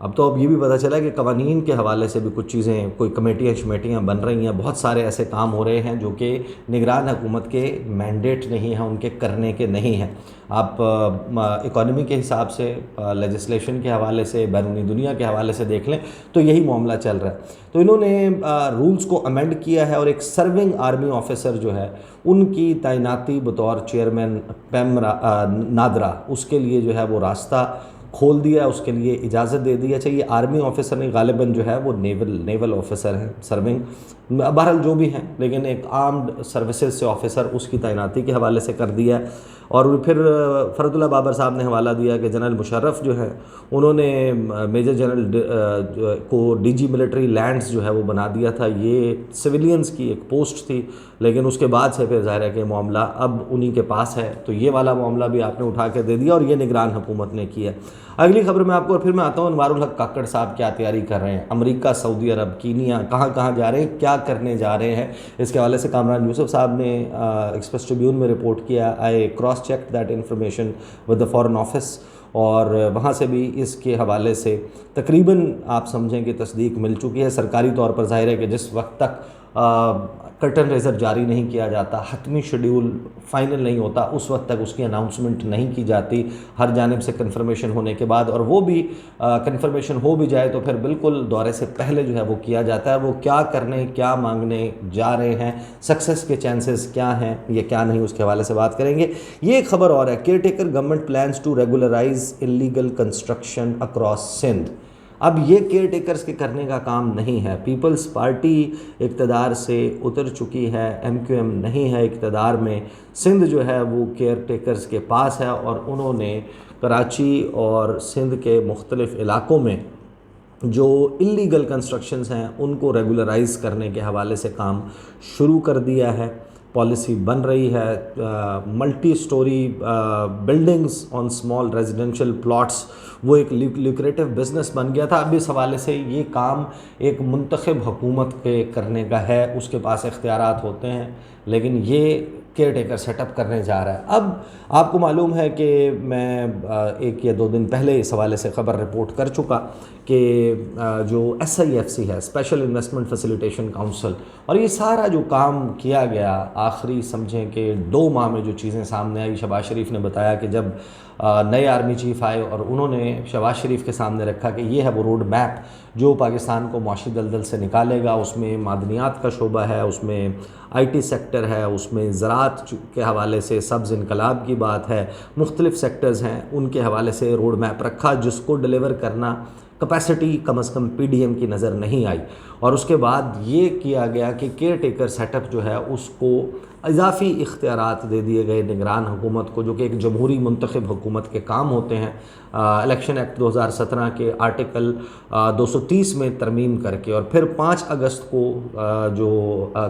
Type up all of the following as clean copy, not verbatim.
اب تو اب یہ بھی پتہ چلا کہ قوانین کے حوالے سے بھی کچھ چیزیں، کوئی کمیٹیاں بن رہی ہیں، بہت سارے ایسے کام ہو رہے ہیں جو کہ نگران حکومت کے مینڈیٹ نہیں ہیں، ان کے کرنے کے نہیں ہیں۔ آپ اکانومی کے حساب سے، لیجسلیشن کے حوالے سے، بیرونی دنیا کے حوالے سے دیکھ لیں تو یہی معاملہ چل رہا ہے۔ تو انہوں نے رولز کو امینڈ کیا ہے اور ایک سرونگ آرمی آفیسر جو ہے ان کی تعیناتی بطور چیئرمین پیم نادرا، اس کے لیے جو ہے وہ راستہ کھول دیا، اس کے لیے اجازت دے دی۔ اچھا، یہ آرمی آفیسر نہیں، غالباً جو ہے وہ نیول آفیسر ہیں، سرونگ، بہرحال جو بھی ہیں، لیکن ایک آرمڈ سروسز سے آفیسر اس کی تعیناتی کے حوالے سے کر دیا ہے۔ اور پھر فرد اللہ بابر صاحب نے حوالہ دیا کہ جنرل مشرف جو ہیں انہوں نے میجر جنرل کو ڈی جی ملٹری لینڈز جو ہے وہ بنا دیا تھا۔ یہ سویلینز کی ایک پوسٹ تھی، لیکن اس کے بعد سے پھر ظاہر ہے کہ معاملہ اب انہی کے پاس ہے، تو یہ والا معاملہ بھی آپ نے اٹھا کے دے دیا اور یہ نگران حکومت نے کیا۔ اگلی خبر میں آپ کو، اور پھر میں آتا ہوں انوار الحق کاکڑ صاحب کیا تیاری کر رہے ہیں، امریکہ، سعودی عرب، کینیا، کہاں کہاں جا رہے ہیں، کیا کرنے جا رہے ہیں۔ اس کے حوالے سے کامران یوسف صاحب نے ایکسپریس ٹریبیون میں رپورٹ کیا، I cross check that information with the foreign office, اور وہاں سے بھی اس کے حوالے سے تقریباً آپ سمجھیں کہ تصدیق مل چکی ہے۔ سرکاری طور پر ظاہر ہے کہ جس وقت تک کرٹن ریزر جاری نہیں کیا جاتا، حتمی شیڈیول فائنل نہیں ہوتا، اس وقت تک اس کی اناؤنسمنٹ نہیں کی جاتی ہر جانب سے کنفرمیشن ہونے کے بعد، اور وہ بھی کنفرمیشن ہو بھی جائے تو پھر بالکل دورے سے پہلے جو ہے وہ کیا جاتا ہے۔ وہ کیا کرنے، کیا مانگنے جا رہے ہیں، سکسیس کے چانسز کیا ہیں، یہ کیا نہیں، اس کے حوالے سے بات کریں گے۔ یہ ایک خبر اور ہے، caretaker government plans to regularise illegal construction across Sindh. اب یہ کیئر ٹیکرز کے کرنے کا کام نہیں ہے۔ پیپلز پارٹی اقتدار سے اتر چکی ہے، ایم کیو ایم نہیں ہے اقتدار میں، سندھ جو ہے وہ کیئر ٹیکرز کے پاس ہے، اور انہوں نے کراچی اور سندھ کے مختلف علاقوں میں جو انلیگل کنسٹرکشنز ہیں ان کو ریگولرائز کرنے کے حوالے سے کام شروع کر دیا ہے۔ پالیسی بن رہی ہے، multi story buildings on small residential plots, وہ ایک لیکریٹو بزنس بن گیا تھا۔ اب اس حوالے سے یہ کام ایک منتخب حکومت کے کرنے کا ہے، اس کے پاس اختیارات ہوتے ہیں، لیکن یہ کیئر ٹیکر سیٹ اپ کرنے جا رہا ہے۔ اب آپ کو معلوم ہے کہ میں 1 یا 2 دن پہلے اس حوالے سے خبر رپورٹ کر چکا کہ جو SIFC ہے، اسپیشل انویسٹمنٹ فیسیلیٹیشن کونسل، اور یہ سارا جو کام کیا گیا آخری سمجھیں کہ 2 ماہ میں جو چیزیں سامنے آئی، شہباز شریف نے بتایا کہ جب نئے آرمی چیف آئے اور انہوں نے شہباز شریف کے سامنے رکھا کہ یہ ہے وہ روڈ میپ جو پاکستان کو معاشی دلدل سے نکالے گا، اس میں معدنیات کا شعبہ ہے، اس میں IT سیکٹر ہے، اس میں زراعت کے حوالے سے سبز انقلاب کی بات ہے، مختلف سیکٹرز ہیں، ان کے حوالے سے روڈ میپ رکھا جس کو ڈیلیور کرنا کیپیسٹی کم از کم PDM کی نظر نہیں آئی۔ اور اس کے بعد یہ کیا گیا کہ کیئر ٹیکر سیٹ اپ جو ہے اس کو اضافی اختیارات دے دیے گئے نگران حکومت کو، جو کہ ایک جمہوری منتخب حکومت کے کام ہوتے ہیں، الیکشن ایکٹ 2017 کے آرٹیکل 230 میں ترمیم کر کے۔ اور پھر 5 اگست کو جو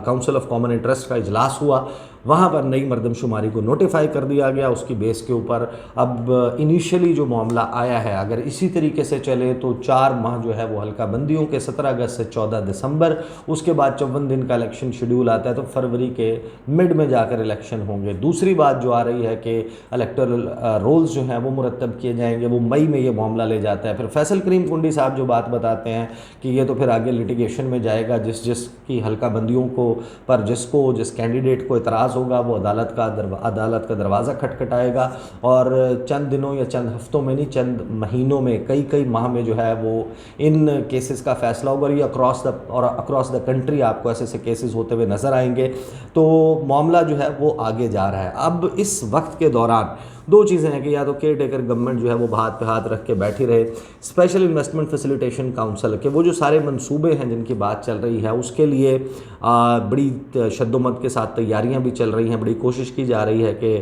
کونسل آف کامن انٹرسٹ کا اجلاس ہوا، وہاں پر نئی مردم شماری کو نوٹیفائی کر دیا گیا۔ اس کی بیس کے اوپر اب انیشلی جو معاملہ آیا ہے، اگر اسی طریقے سے چلے تو 4 ماہ جو ہے وہ حلقہ بندیوں کے، 17 اگست سے 14 دسمبر، اس کے بعد 54 دن کا الیکشن شیڈول آتا ہے، تو فروری کے مڈ میں جا کر الیکشن ہوں گے۔ دوسری بات جو آ رہی ہے کہ الیکٹورل رولز جو ہیں وہ مرتب کیے جائیں گے، وہ مئی میں یہ معاملہ لے جاتا ہے۔ پھر فیصل کریم کنڈی صاحب جو بات بتاتے ہیں کہ یہ تو پھر آگے لیٹیگیشن میں جائے گا، جس کی حلقہ بندیوں کو پر جس کینڈیڈیٹ کو اعتراض ہوگا وہ عدالت کا دروازہ کھٹکھٹائے گا، اور چند دنوں یا چند ہفتوں میں نہیں، چند مہینوں میں، کئی ماہ میں جو ہے وہ ان کیسز کا فیصلہ ہوگا، اور یہ اکراس دا کنٹری آپ کو ایسے کیسز ہوتے ہوئے نظر آئیں گے۔ تو معاملہ جو ہے وہ آگے جا رہا ہے۔ اب اس وقت کے دوران 2 چیزیں ہیں کہ یا تو کیئر ٹیکر گورنمنٹ جو ہے وہ ہاتھ پہ ہاتھ رکھ کے بیٹھی رہے، اسپیشل انویسٹمنٹ فیسیلیٹیشن کونسل کے وہ جو سارے منصوبے ہیں جن کی بات چل رہی ہے، اس کے لیے بڑی شد و مد کے ساتھ تیاریاں بھی چل رہی ہیں، بڑی کوشش کی جا رہی ہے کہ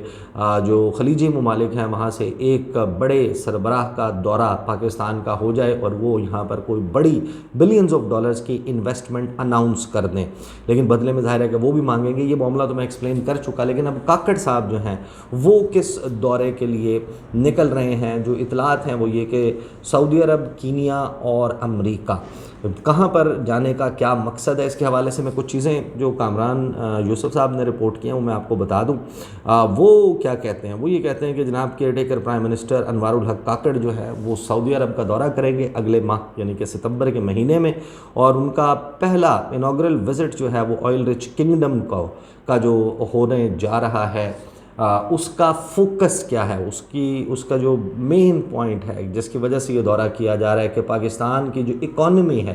جو خلیجی ممالک ہیں وہاں سے ایک بڑے سربراہ کا دورہ پاکستان کا ہو جائے اور وہ یہاں پر کوئی بڑی بلینز آف ڈالرز کی انویسٹمنٹ اناؤنس کر دیں، لیکن بدلے میں ظاہر ہے کہ وہ بھی مانگیں گے۔ یہ معاملہ تو میں ایکسپلین کر چکا، لیکن اب کاکڑ صاحب جو ہیں وہ کس دور دورے کے لیے نکل رہے ہیں. جو اطلاعات ہیں وہ یہ کہ سعودی عرب، کینیا اور امریکہ کہاں پر جانے کا کیا مقصد ہے، اس کے حوالے سے میں کچھ چیزیں جو کامران یوسف صاحب نے رپورٹ کی ہیں وہ میں آپ کو بتا دوں. وہ کیا کہتے ہیں، وہ یہ کہتے ہیں کہ جناب کیئر ٹیکر پرائم منسٹر انوار الحق کاکڑ جو ہے وہ سعودی عرب کا دورہ کریں گے اگلے ماہ یعنی کہ ستمبر کے مہینے میں، اور ان کا پہلا انوگرل وزٹ جو ہے وہ آئل رچ کنگڈم کا جو ہونے جا رہا ہے، اس کا فوکس کیا ہے، اس کا جو مین پوائنٹ ہے جس کی وجہ سے یہ دورہ کیا جا رہا ہے کہ پاکستان کی جو اکانومی ہے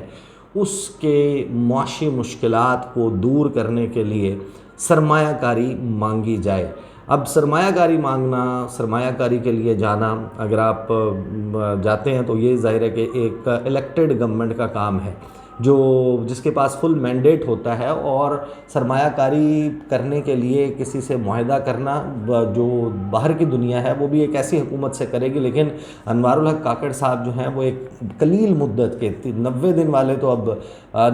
اس کے معاشی مشکلات کو دور کرنے کے لیے سرمایہ کاری مانگی جائے. اب سرمایہ کاری مانگنا، سرمایہ کاری کے لیے جانا، اگر آپ جاتے ہیں تو یہ ظاہر ہے کہ ایک الیکٹڈ گورنمنٹ کا کام ہے جس کے پاس فل مینڈیٹ ہوتا ہے، اور سرمایہ کاری کرنے کے لیے کسی سے معاہدہ کرنا جو باہر کی دنیا ہے وہ بھی ایک ایسی حکومت سے کرے گی. لیکن انوار الحق کاکڑ صاحب جو ہیں وہ ایک قلیل مدت کے 90 دن والے تو اب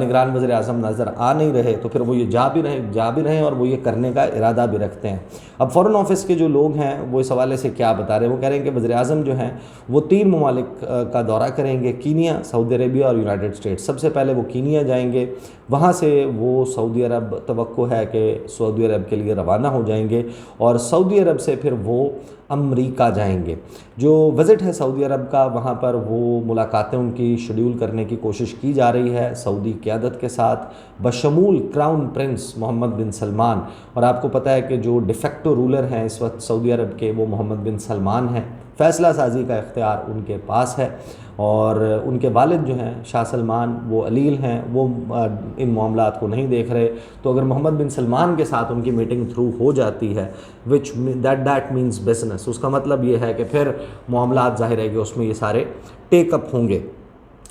نگران وزیر اعظم نظر آ نہیں رہے، تو پھر وہ یہ جا بھی رہے ہیں اور وہ یہ کرنے کا ارادہ بھی رکھتے ہیں. اب فارن آفس کے جو لوگ ہیں وہ اس حوالے سے کیا بتا رہے ہیں، وہ کہہ رہے ہیں کہ وزیر اعظم جو ہیں وہ 3 ممالک کا دورہ کریں گے، کینیا، سعودی عربیہ اور یونائٹڈ اسٹیٹس. سب سے پہلے وہ کینیا جائیں گے، وہاں سے وہ سعودی عرب توقع ہے کہ سعودی عرب کے لیے روانہ ہو جائیں گے، اور سعودی عرب سے پھر وہ امریکہ جائیں گے. جو وزٹ ہے سعودی عرب کا، وہاں پر وہ ملاقاتیں ان کی شیڈول کرنے کی کوشش کی جا رہی ہے سعودی قیادت کے ساتھ، بشمول کراؤن پرنس محمد بن سلمان. اور آپ کو پتہ ہے کہ جو ڈیفیکٹو رولر ہیں اس وقت سعودی عرب کے وہ محمد بن سلمان ہیں، فیصلہ سازی کا اختیار ان کے پاس ہے، اور ان کے والد جو ہیں شاہ سلمان وہ علیل ہیں، وہ ان معاملات کو نہیں دیکھ رہے. تو اگر محمد بن سلمان کے ساتھ ان کی میٹنگ تھرو ہو جاتی ہے دیٹ مینز بزنس، اس کا مطلب یہ ہے کہ پھر معاملات ظاہر ہے کہ اس میں یہ سارے ٹیک اپ ہوں گے.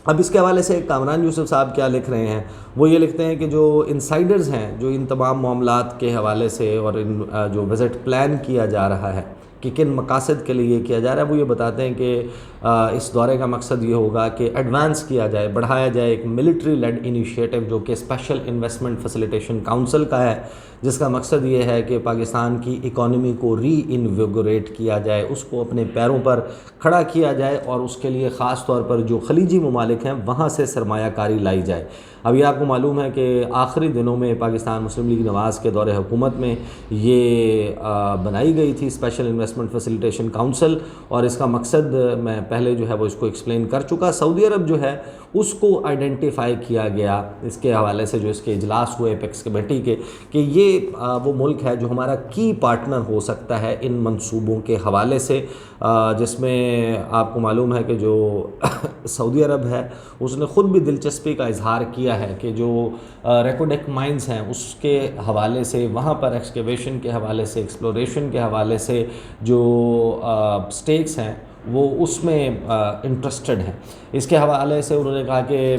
اب اس کے حوالے سے کامران یوسف صاحب کیا لکھ رہے ہیں، وہ یہ لکھتے ہیں کہ جو انسائیڈرز ہیں جو ان تمام معاملات کے حوالے سے اور ان جو وزٹ پلان کیا جا رہا ہے کہ کن مقاصد کے لیے کیا جا رہا ہے، وہ یہ بتاتے ہیں کہ اس دورے کا مقصد یہ ہوگا کہ ایڈوانس کیا جائے، بڑھایا جائے ایک ملٹری لیڈ انیشیٹو جو کہ اسپیشل انویسٹمنٹ فیسیلیٹیشن کاؤنسل کا ہے، جس کا مقصد یہ ہے کہ پاکستان کی اکانومی کو ری انویگوریٹ کیا جائے، اس کو اپنے پیروں پر کھڑا کیا جائے، اور اس کے لیے خاص طور پر جو خلیجی ممالک ہیں وہاں سے سرمایہ کاری لائی جائے. ابھی آپ کو معلوم ہے کہ آخری دنوں میں پاکستان مسلم لیگ نواز کے دور حکومت میں یہ بنائی گئی تھی اسپیشل انویسٹمنٹ فیسیلیٹیشن کاؤنسل، اور اس کا مقصد میں پہلے جو ہے وہ اس کو ایکسپلین کر چکا. سعودی عرب جو ہے اس کو آئیڈینٹیفائی کیا گیا اس کے حوالے سے جو اس کے اجلاس ہوئے ایپیکس کمیٹی کے، کہ یہ وہ ملک ہے جو ہمارا کی پارٹنر ہو سکتا ہے ان منصوبوں کے حوالے سے، جس میں آپ کو معلوم ہے کہ جو سعودی عرب ہے اس نے خود بھی دلچسپی کا اظہار کیا ہے کہ جو ریکوڈیک مائنز ہیں اس کے حوالے سے، وہاں پر ایکسکیویشن کے حوالے سے، ایکسپلوریشن کے حوالے سے جو سٹیکس ہیں وہ اس میں انٹرسٹڈ ہیں. اس کے حوالے سے انہوں نے کہا کہ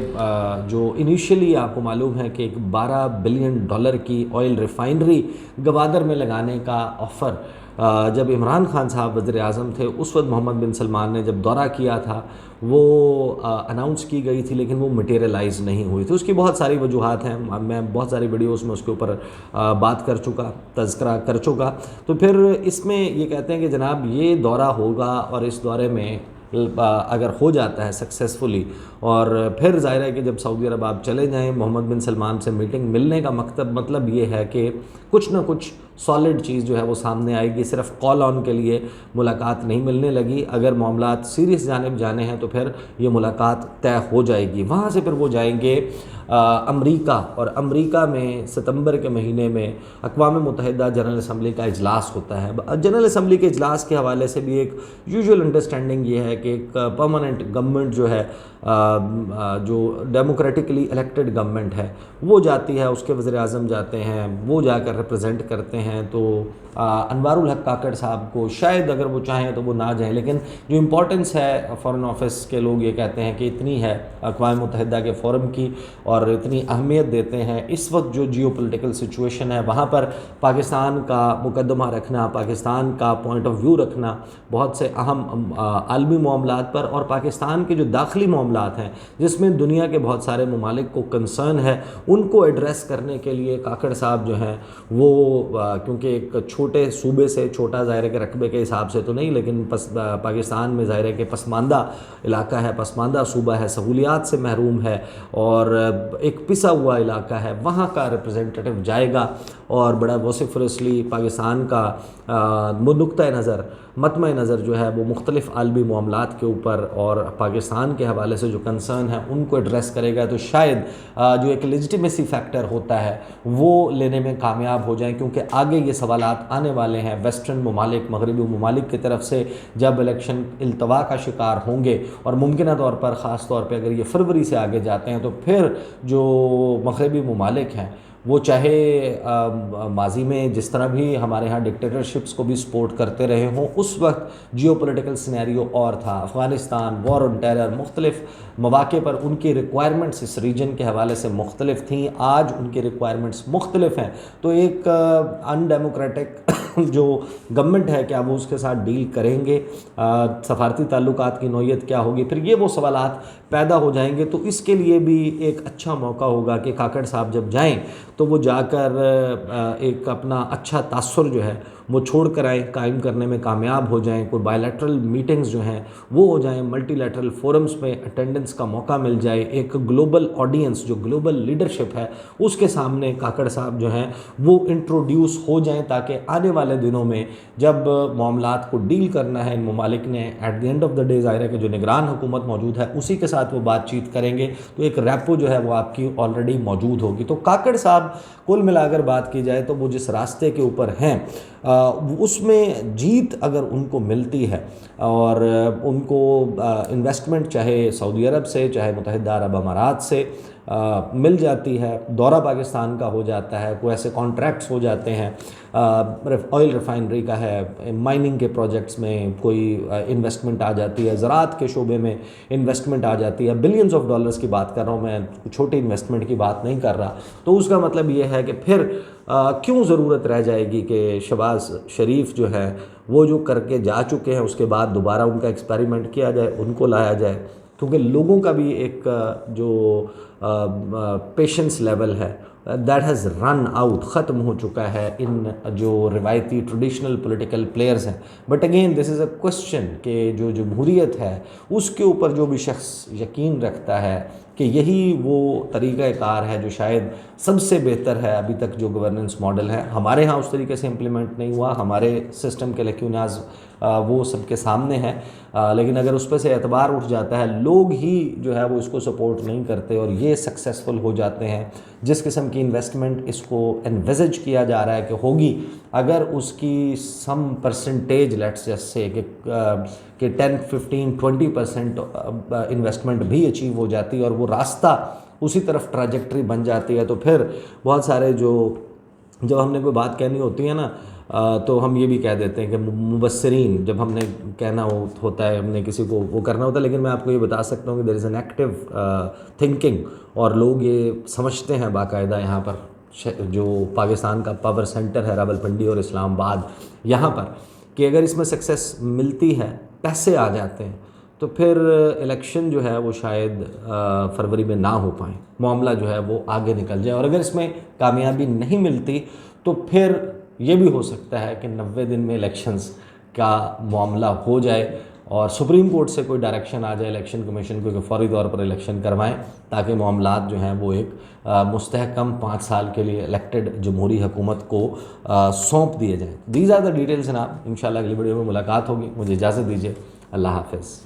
جو انیشیلی آپ کو معلوم ہے کہ ایک $12 بلین کی آئل ریفائنری گوادر میں لگانے کا آفر جب عمران خان صاحب وزیر اعظم تھے اس وقت محمد بن سلمان نے جب دورہ کیا تھا وہ اناؤنس کی گئی تھی، لیکن وہ مٹیریلائز نہیں ہوئی تھی. اس کی بہت ساری وجوہات ہیں، میں بہت ساری ویڈیوز میں اس کے اوپر بات کر چکا، تذکرہ کر چکا. تو پھر اس میں یہ کہتے ہیں کہ جناب یہ دورہ ہوگا، اور اس دورے میں اگر ہو جاتا ہے سکسیسفلی، اور پھر ظاہر ہے کہ جب سعودی عرب آپ چلے جائیں محمد بن سلمان سے میٹنگ ملنے کا مطلب یہ ہے کہ کچھ نہ کچھ سالڈ چیز جو ہے وہ سامنے آئے گی. صرف کال آن کے لیے ملاقات نہیں ملنے لگی، اگر معاملات سیریس جانب جانے ہیں تو پھر یہ ملاقات طے ہو جائے گی. وہاں سے پھر وہ جائیں گے امریکہ، اور امریکہ میں ستمبر کے مہینے میں اقوام متحدہ جنرل اسمبلی کا اجلاس ہوتا ہے. جنرل اسمبلی کے اجلاس کے حوالے سے بھی ایک یوزول انڈرسٹینڈنگ یہ ہے کہ ایک پرماننٹ گورنمنٹ جو ہے جو ڈیموکریٹکلی الیکٹڈ گورنمنٹ ہے وہ جاتی ہے، اس کے وزیر اعظم جاتے ہیں، وہ جا کر ریپرزینٹ کرتے ہیں. تو انوار الحق کاکڑ صاحب کو شاید اگر وہ چاہیں تو وہ نہ جائیں، لیکن جو امپورٹنس ہے فارن آفس کے لوگ یہ کہتے ہیں کہ اتنی ہے اقوام متحدہ کے فورم کی، اور اتنی اہمیت دیتے ہیں اس وقت جو جیو پولیٹیکل سچویشن ہے وہاں پر پاکستان کا مقدمہ رکھنا، پاکستان کا پوائنٹ آف ویو رکھنا بہت سے اہم عالمی معاملات پر، اور پاکستان کے جو داخلی معاملات معاملات ہیں جس میں دنیا کے بہت سارے ممالک کو کنسرن ہے، ان کو ایڈریس کرنے کے لیے کاکڑ صاحب جو ہیں وہ کیونکہ ایک چھوٹے صوبے سے، چھوٹا ظاہر کے رقبے کے حساب سے تو نہیں، لیکن پاکستان میں ظاہر ہے کہ پسماندہ علاقہ ہے، پسماندہ صوبہ ہے، سہولیات سے محروم ہے اور ایک پسا ہوا علاقہ ہے، وہاں کا ریپرزینٹیٹو جائے گا اور بڑا ووسیفرسلی پاکستان کا نقطۂ نظر، مطمع نظر جو ہے وہ مختلف عالمی معاملات کے اوپر اور پاکستان کے حوالے سے جو کنسرن ہے ان کو ایڈریس کرے گا، تو شاید جو ایک لیجٹیمیسی فیکٹر ہوتا ہے وہ لینے میں کامیاب ہو جائیں، کیونکہ آگے یہ سوالات آنے والے ہیں ویسٹرن ممالک، مغربی ممالک کی طرف سے جب الیکشن التوا کا شکار ہوں گے، اور ممکنہ طور پر خاص طور پہ اگر یہ فروری سے آگے جاتے ہیں تو پھر جو مغربی ممالک ہیں وہ چاہے ماضی میں جس طرح بھی ہمارے ہاں ڈکٹیٹرشپس کو بھی سپورٹ کرتے رہے ہوں، اس وقت جیو پولیٹیکل سینیریو اور تھا، افغانستان، وار آن ٹیرر، مختلف مواقع پر ان کی ریکوائرمنٹس اس ریجن کے حوالے سے مختلف تھیں، آج ان کی ریکوائرمنٹس مختلف ہیں، تو ایک ان ڈیموکریٹک جو گورنمنٹ ہے کیا وہ اس کے ساتھ ڈیل کریں گے، سفارتی تعلقات کی نوعیت کیا ہوگی، پھر یہ وہ سوالات پیدا ہو جائیں گے، تو اس کے لیے بھی ایک اچھا موقع ہوگا کہ کاکڑ صاحب جب جائیں تو وہ جا کر ایک اپنا اچھا تاثر جو ہے وہ چھوڑ کر آئیں، قائم کرنے میں کامیاب ہو جائیں، کوئی بائی لیٹرل میٹنگز جو ہیں وہ ہو جائیں، ملٹی لیٹرل فورمز میں اٹینڈنس کا موقع مل جائے، ایک گلوبل آڈینس جو گلوبل لیڈرشپ ہے اس کے سامنے کاکڑ صاحب جو ہیں وہ انٹروڈیوس ہو جائیں، تاکہ آنے والے دنوں میں جب معاملات کو ڈیل کرنا ہے ان ممالک نے، at the end of the day ظاہر ہے کہ جو نگران حکومت موجود ہے اسی کے ساتھ وہ بات چیت کریں گے، تو ایک ریپو جو ہے وہ آپ کی آلریڈی موجود ہوگی۔ تو کاکڑ صاحب کل ملا کر بات کی جائے تو وہ جس راستے کے اوپر ہیں اس میں جیت اگر ان کو ملتی ہے اور ان کو انویسٹمنٹ چاہے سعودی عرب سے، چاہے متحدہ عرب امارات سے مل جاتی ہے، دورہ پاکستان کا ہو جاتا ہے، کوئی ایسے کانٹریکٹس ہو جاتے ہیں، آئل ریفائنری کا ہے، مائننگ کے پروجیکٹس میں کوئی انویسٹمنٹ آ جاتی ہے، زراعت کے شعبے میں انویسٹمنٹ آ جاتی ہے، بلینز آف ڈالرز کی بات کر رہا ہوں میں، چھوٹی انویسٹمنٹ کی بات نہیں کر رہا، تو اس کا مطلب یہ ہے کہ پھر کیوں ضرورت رہ جائے گی کہ شہباز شریف جو ہے وہ جو کر کے جا چکے ہیں اس کے بعد دوبارہ ان کا ایکسپیریمنٹ کیا جائے، ان کو لایا جائے، کیونکہ لوگوں کا بھی ایک جو پیشنس لیول ہے دیٹ ہیز رن آؤٹ، ختم ہو چکا ہے ان جو روایتی ٹریڈیشنل پولیٹیکل پلیئرز ہیں۔ But again this is a question کہ جو جمہوریت ہے اس کے اوپر جو بھی شخص یقین رکھتا ہے کہ یہی وہ طریقہ کار ہے جو شاید سب سے بہتر ہے ابھی تک جو گورننس ماڈل ہے، ہمارے ہاں اس طریقے سے امپلیمنٹ نہیں ہوا، ہمارے سسٹم کے لیکوناز وہ سب کے سامنے ہے، لیکن اگر اس پہ سے اعتبار اٹھ جاتا ہے، لوگ ہی جو ہے وہ اس کو سپورٹ نہیں کرتے اور یہ سکسیسفل ہو جاتے ہیں، جس قسم کی انویسٹمنٹ اس کو انویزج کیا جا رہا ہے کہ ہوگی، اگر اس کی some percentage let's just say کہ 10 15 20% انویسٹمنٹ بھی اچیو ہو جاتی ہے اور وہ راستہ اسی طرف ٹریجیکٹری بن جاتی ہے، تو پھر بہت سارے جب ہم نے کوئی بات کہنی ہوتی ہے نا تو ہم یہ بھی کہہ دیتے ہیں کہ مبصرین، جب ہم نے کہنا ہوتا ہے، ہم نے کسی کو وہ کرنا ہوتا ہے، لیکن میں آپ کو یہ بتا سکتا ہوں کہ دیر از این ایکٹیو تھنکنگ، اور لوگ یہ سمجھتے ہیں باقاعدہ یہاں پر جو پاکستان کا پاور سینٹر ہے راولپنڈی اور اسلام آباد یہاں پر، کہ اگر اس میں سکسیس ملتی ہے، پیسے آ جاتے ہیں، تو پھر الیکشن جو ہے وہ شاید فروری میں نہ ہو پائیں، معاملہ جو ہے وہ آگے نکل جائے، اور اگر اس میں کامیابی نہیں ملتی تو پھر یہ بھی ہو سکتا ہے کہ 90 دن میں الیکشنز کا معاملہ ہو جائے اور سپریم کورٹ سے کوئی ڈائریکشن آ جائے الیکشن کمیشن کو کہ فوری طور پر الیکشن کروائیں، تاکہ معاملات جو ہیں وہ ایک مستحکم 5 سال کے لیے الیکٹڈ جمہوری حکومت کو سونپ دیے جائیں۔ دیز آر دا ڈیٹیلز جناب، انشاءاللہ اگلی ویڈیو میں ملاقات ہوگی، مجھے اجازت دیجیے، اللہ حافظ۔